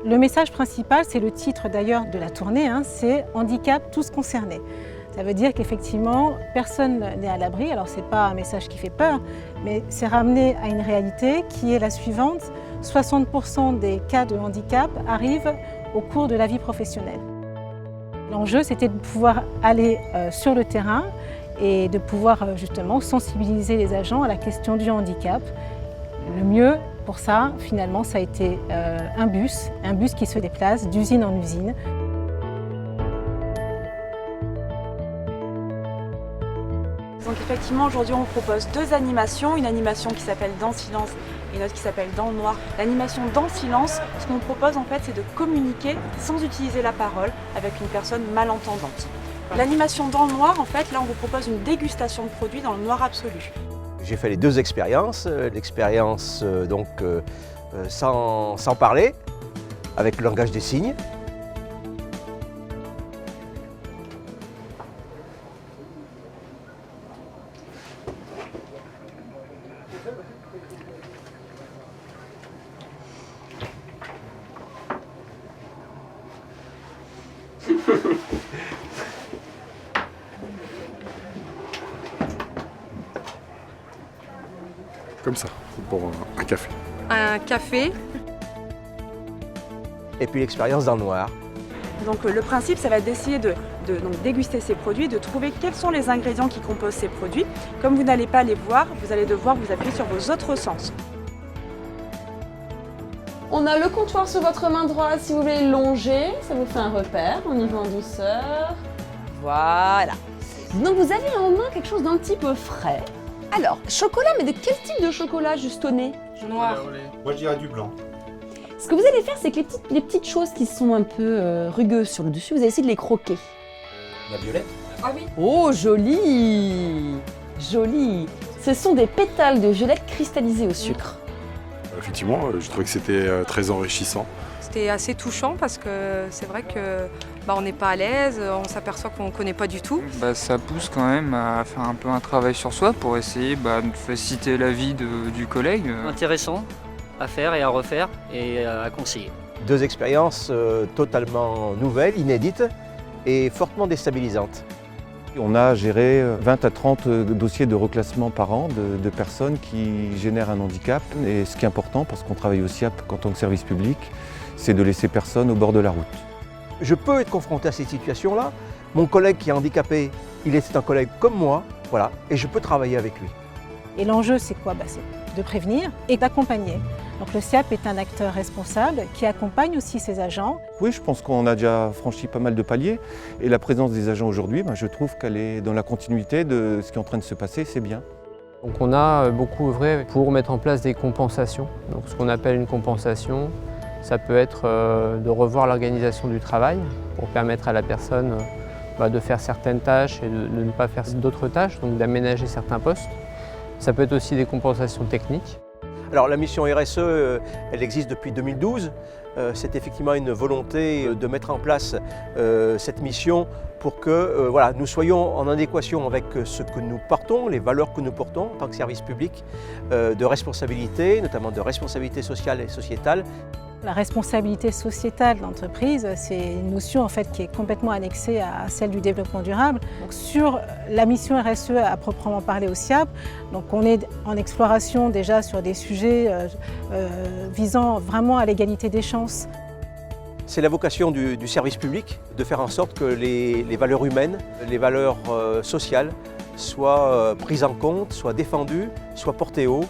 Le message principal, c'est le titre d'ailleurs de la tournée, c'est « Handicap, tous concernés ». Ça veut dire qu'effectivement, personne n'est à l'abri. Alors, ce n'est pas un message qui fait peur, mais c'est ramené à une réalité qui est la suivante. 60% des cas de handicap arrivent au cours de la vie professionnelle. L'enjeu, c'était de pouvoir aller sur le terrain et de pouvoir justement sensibiliser les agents à la question du handicap. Le mieux pour ça, finalement, ça a été un bus qui se déplace d'usine en usine. Donc effectivement, aujourd'hui, on propose 2 animations, une animation qui s'appelle Dans le silence et une autre qui s'appelle Dans le noir. L'animation Dans le silence, ce qu'on propose en fait, c'est de communiquer sans utiliser la parole avec une personne malentendante. L'animation Dans le noir, en fait, là, on vous propose une dégustation de produits dans le noir absolu. J'ai fait les 2 expériences, l'expérience sans parler, avec le langage des signes. Comme ça, pour un café. Un café. Et puis l'expérience dans le noir. Donc le principe, ça va être d'essayer de déguster ces produits, de trouver quels sont les ingrédients qui composent ces produits. Comme vous n'allez pas les voir, vous allez devoir vous appuyer sur vos autres sens. On a le comptoir sur votre main droite si vous voulez longer, ça vous fait un repère, on y va en douceur. Voilà. Donc vous avez en main quelque chose d'un petit peu frais. Alors, chocolat, mais de quel type de chocolat juste au nez? Noir. Moi je dirais du blanc. Ce que vous allez faire, c'est que les petites choses qui sont un peu rugueuses sur le dessus, vous allez essayer de les croquer. La violette. Ah oui. Oh, joli! Joli! Ce sont des pétales de violette cristallisés au sucre. Effectivement, je trouvais que c'était très enrichissant. C'était assez touchant parce que c'est vrai que on n'est pas à l'aise, on s'aperçoit qu'on ne connaît pas du tout. Ça pousse quand même à faire un peu un travail sur soi pour essayer de faciliter la vie du collègue. Intéressant à faire et à refaire et à conseiller. 2 expériences totalement nouvelles, inédites et fortement déstabilisantes. On a géré 20 à 30 dossiers de reclassement par an de personnes qui génèrent un handicap. Et ce qui est important, parce qu'on travaille au SIAP en tant que service public, c'est de laisser personne au bord de la route. Je peux être confronté à ces situations-là. Mon collègue qui est handicapé, il est un collègue comme moi, voilà, et je peux travailler avec lui. Et l'enjeu, c'est quoi? C'est de prévenir et d'accompagner. Donc le SIAP est un acteur responsable qui accompagne aussi ses agents. Oui, je pense qu'on a déjà franchi pas mal de paliers. Et la présence des agents aujourd'hui, je trouve qu'elle est dans la continuité de ce qui est en train de se passer, c'est bien. Donc on a beaucoup œuvré pour mettre en place des compensations. Donc ce qu'on appelle une compensation, ça peut être de revoir l'organisation du travail pour permettre à la personne de faire certaines tâches et de ne pas faire d'autres tâches, donc d'aménager certains postes. Ça peut être aussi des compensations techniques. Alors la mission RSE, elle existe depuis 2012. C'est effectivement une volonté de mettre en place cette mission pour que nous soyons en adéquation avec ce que nous portons, les valeurs que nous portons en tant que service public, de responsabilité, notamment de responsabilité sociale et sociétale. La responsabilité sociétale de l'entreprise, c'est une notion en fait qui est complètement annexée à celle du développement durable. Donc, sur la mission RSE à proprement parler au SIAP, donc on est en exploration déjà sur des sujets visant vraiment à l'égalité des chances. C'est la vocation du service public de faire en sorte que les valeurs humaines, les valeurs sociales soient prises en compte, soient défendues, soient portées haut.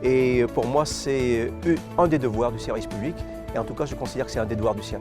Et pour moi, c'est un des devoirs du service public. Et en tout cas, je considère que c'est un des devoirs du SIAP.